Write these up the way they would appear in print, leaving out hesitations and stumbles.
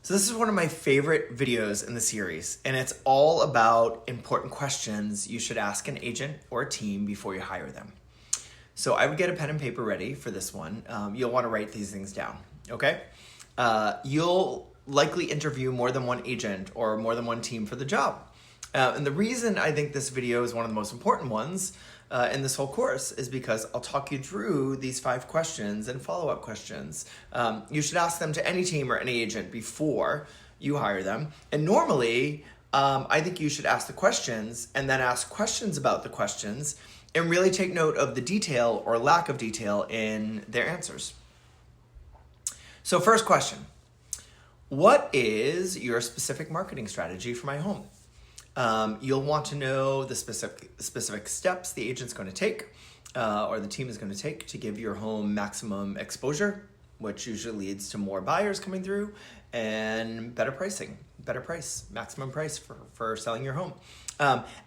So this is one of my favorite videos in the series, and it's all about important questions you should ask an agent or a team before you hire them. So I would get a pen and paper ready for this one. You'll want to write these things down, okay? You'll likely interview more than one agent or more than one team for the job. And the reason I think this video is one of the most important ones in this whole course is because I'll talk you through these 5 questions and follow-up questions. You should ask them to any team or any agent before you hire them. And normally, I think you should ask the questions and then ask questions about the questions and really take note of the detail or lack of detail in their answers. So first question, what is your specific marketing strategy for my home? You'll want to know the specific steps the agent's going to take or the team is going to take to give your home maximum exposure, which usually leads to more buyers coming through and better pricing, maximum price for selling your home.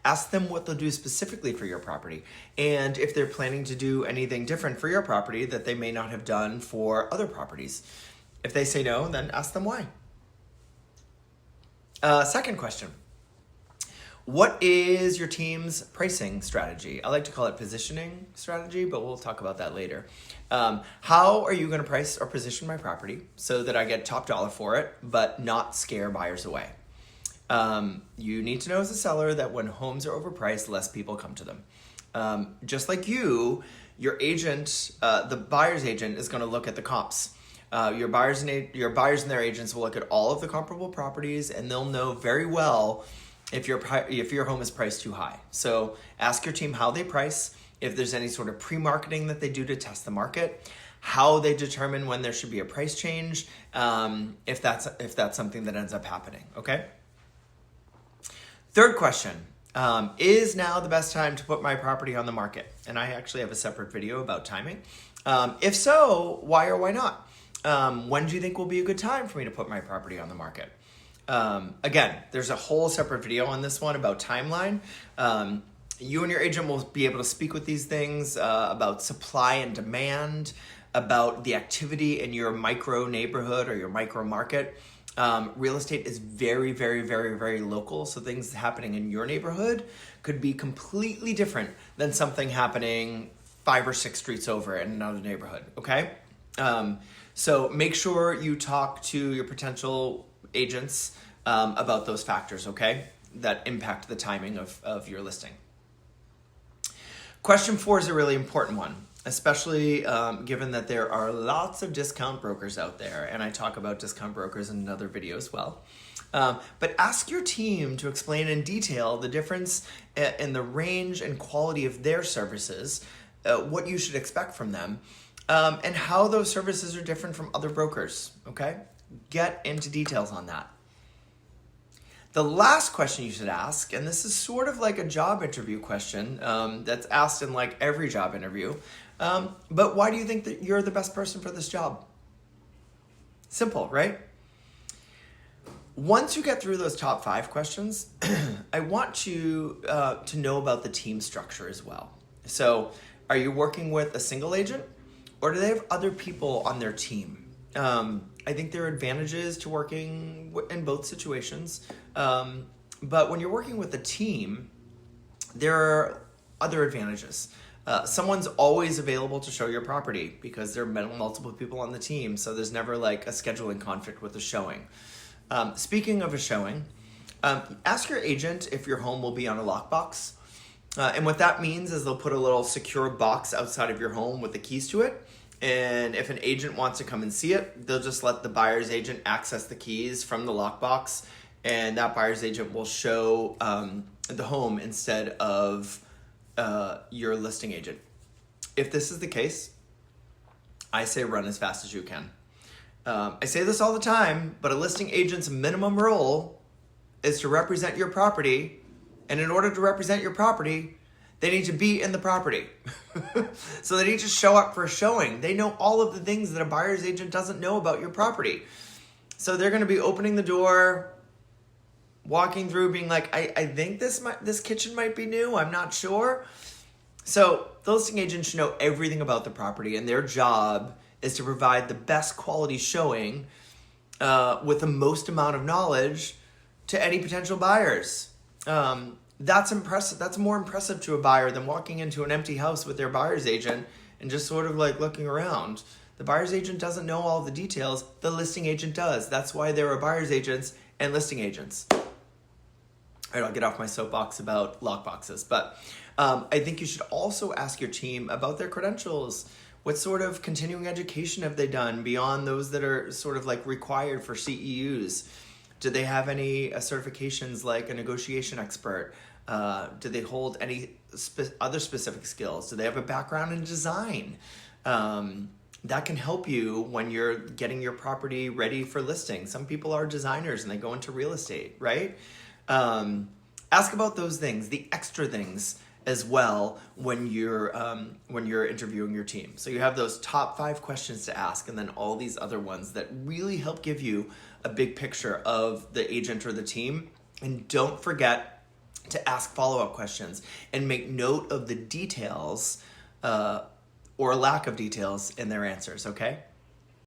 Ask them what they'll do specifically for your property and if they're planning to do anything different for your property that they may not have done for other properties. If they say no, then ask them why. Second question. What is your team's pricing strategy? I like to call it positioning strategy, but we'll talk about that later. How are you going to price or position my property so that I get top dollar for it, but not scare buyers away? You need to know as a seller that when homes are overpriced, less people come to them. Just like your agent, the buyer's agent is going to look at the comps. Your buyers and their agents will look at all of the comparable properties and they'll know very well if your home is priced too high. So ask your team how they price, if there's any sort of pre-marketing that they do to test the market, how they determine when there should be a price change, if that's something that ends up happening, okay? Third question, is now the best time to put my property on the market? And I actually have a separate video about timing. If so, why or why not? When do you think will be a good time for me to put my property on the market? Again, there's a whole separate video on this one about timeline. You and your agent will be able to speak with these things about supply and demand, about the activity in your micro neighborhood or your micro market. Real estate is very, very, very, very local. So things happening in your neighborhood could be completely different than something happening 5 or 6 streets over in another neighborhood, okay? So make sure you talk to your potential agents about those factors, okay, that impact the timing of your listing. Question 4 is a really important one, especially given that there are lots of discount brokers out there, and I talk about discount brokers in another video as well. But ask your team to explain in detail the difference in the range and quality of their services, what you should expect from them, and how those services are different from other brokers, okay? Get into details on that. The last question you should ask, and this is sort of like a job interview question that's asked in like every job interview, but why do you think that you're the best person for this job? Simple, right? Once you get through those top 5 questions, I want you to know about the team structure as well. So are you working with a single agent or do they have other people on their team? I think there are advantages to working in both situations, but when you're working with a team, there are other advantages. Someone's always available to show your property because there are multiple people on the team, so there's never like a scheduling conflict with the showing. Speaking of a showing, ask your agent if your home will be on a lockbox. And what that means is they'll put a little secure box outside of your home with the keys to it. And if an agent wants to come and see it, they'll just let the buyer's agent access the keys from the lockbox, and that buyer's agent will show the home instead of your listing agent. If this is the case, I say run as fast as you can. I say this all the time, but a listing agent's minimum role is to represent your property, and in order to represent your property, they need to be in the property. So they need to show up for a showing. They know all of the things that a buyer's agent doesn't know about your property. So they're going to be opening the door, walking through, being like, I think this kitchen might be new. I'm not sure. So the listing agent should know everything about the property, and their job is to provide the best quality showing with the most amount of knowledge to any potential buyers. That's impressive. That's more impressive to a buyer than walking into an empty house with their buyer's agent and just sort of like looking around. The buyer's agent doesn't know all the details. The listing agent does. That's why there are buyer's agents and listing agents. All right, I'll get off my soapbox about lockboxes, but I think you should also ask your team about their credentials. What sort of continuing education have they done beyond those that are sort of like required for CEUs? Do they have any certifications like a negotiation expert? Do they hold any other specific skills? Do they have a background in design? That can help you when you're getting your property ready for listing. Some people are designers and they go into real estate, right? Ask about those things, the extra things as well when you're interviewing your team. So you have those top 5 questions to ask, and then all these other ones that really help give you a big picture of the agent or the team. And don't forget to ask follow-up questions and make note of the details or lack of details in their answers, okay?